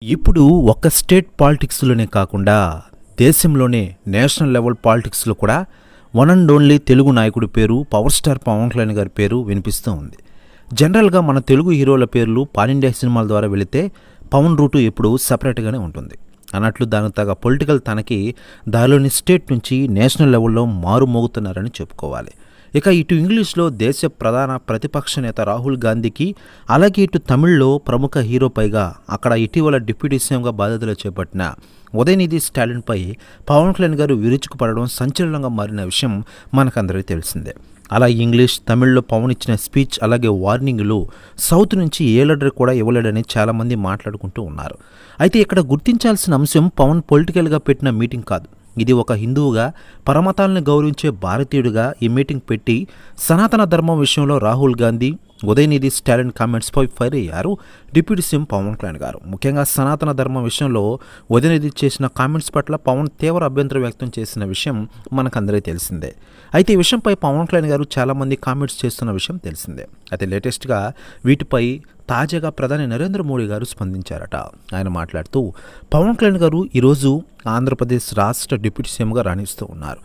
ఇప్పుడు ఒక్క స్టేట్ పాలిటిక్స్లోనే కాకుండా దేశంలోనే నేషనల్ లెవెల్ పాలిటిక్స్లో కూడా వన్ అండ్ ఓన్లీ తెలుగు నాయకుడి పేరు పవర్ స్టార్ పవన్ కళ్యాణ్ గారి పేరు వినిపిస్తూ ఉంది. జనరల్గా మన తెలుగు హీరోల పేర్లు పాన్ ఇండియా సినిమాల ద్వారా వెళితే పవన్ రూటు ఎప్పుడు సపరేట్గానే ఉంటుంది. అన్నట్లు దానికి తగ్గ పొలిటికల్ తనకి దానిలోని స్టేట్ నుంచి నేషనల్ లెవెల్లో మారుమోగుతున్నారని చెప్పుకోవాలి. ఇక ఇటు ఇంగ్లీష్లో దేశ ప్రధాన ప్రతిపక్ష నేత రాహుల్ గాంధీకి, అలాగే ఇటు తమిళ్లో ప్రముఖ హీరో, పైగా అక్కడ ఇటీవల డిప్యూటీ సీఎంగా బాధ్యతలు చేపట్టిన ఉదయనిధి స్టాలిన్పై పవన్ కళ్యాణ్ గారు విరుచుకుపడడం సంచలనంగా మారిన విషయం మనకందరికీ తెలిసిందే. అలా ఇంగ్లీష్, తమిళ్లో పవన్ ఇచ్చిన స్పీచ్, అలాగే వార్నింగ్లు సౌత్ నుంచి ఏ లీడర్ కూడా ఇవ్వలేడని చాలామంది మాట్లాడుకుంటూ ఉన్నారు. అయితే ఇక్కడ గుర్తించాల్సిన అంశం పవన్ పొలిటికల్గా పెట్టిన మీటింగ్ కాదు. ఇది ఒక హిందువుగా, పరమతాలను గౌరవించే భారతీయుడిగా ఈ మీటింగ్ పెట్టి సనాతన ధర్మం విషయంలో రాహుల్ గాంధీ, ఉదయనిధి స్టాలిన్ కామెంట్స్పై ఫైర్ అయ్యారు డిప్యూటీ సీఎం పవన్ కళ్యాణ్ గారు. ముఖ్యంగా సనాతన ధర్మం విషయంలో ఉదయనిధి చేసిన కామెంట్స్ పట్ల పవన్ తీవ్ర అభ్యంతరం వ్యక్తం చేసిన విషయం మనకందరికీ తెలిసిందే. అయితే ఈ విషయంపై పవన్ కళ్యాణ్ గారు చాలామంది కామెంట్స్ చేస్తున్న విషయం తెలిసిందే. అయితే లేటెస్ట్గా వీటిపై తాజాగా ప్రధాని నరేంద్ర మోడీ గారు స్పందించారట. ఆయన మాట్లాడుతూ, పవన్ కళ్యాణ్ గారు ఈరోజు ఆంధ్రప్రదేశ్ రాష్ట్ర డిప్యూటీ సీఎంగా రాణిస్తూ ఉన్నారు.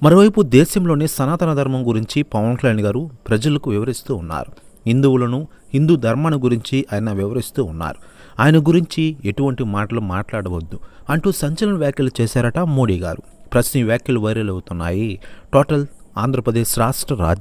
మరోవైపు దేశంలోని సనాతన ధర్మం గురించి పవన్ కళ్యాణ్ గారు ప్రజలకు వివరిస్తూ ఉన్నారు. హిందువులను, హిందూ ధర్మాన్ని గురించి ఆయన వివరిస్తూ ఉన్నారు. ఆయన గురించి ఎటువంటి మాటలు మాట్లాడవద్దు అంటూ సంచలన వ్యాఖ్యలు చేశారట మోడీ గారు. ప్రస్తుతం ఈ వ్యాఖ్యలు వైరల్ అవుతున్నాయి. టోటల్ ఆంధ్రప్రదేశ్ రాష్ట్ర రాజ్యం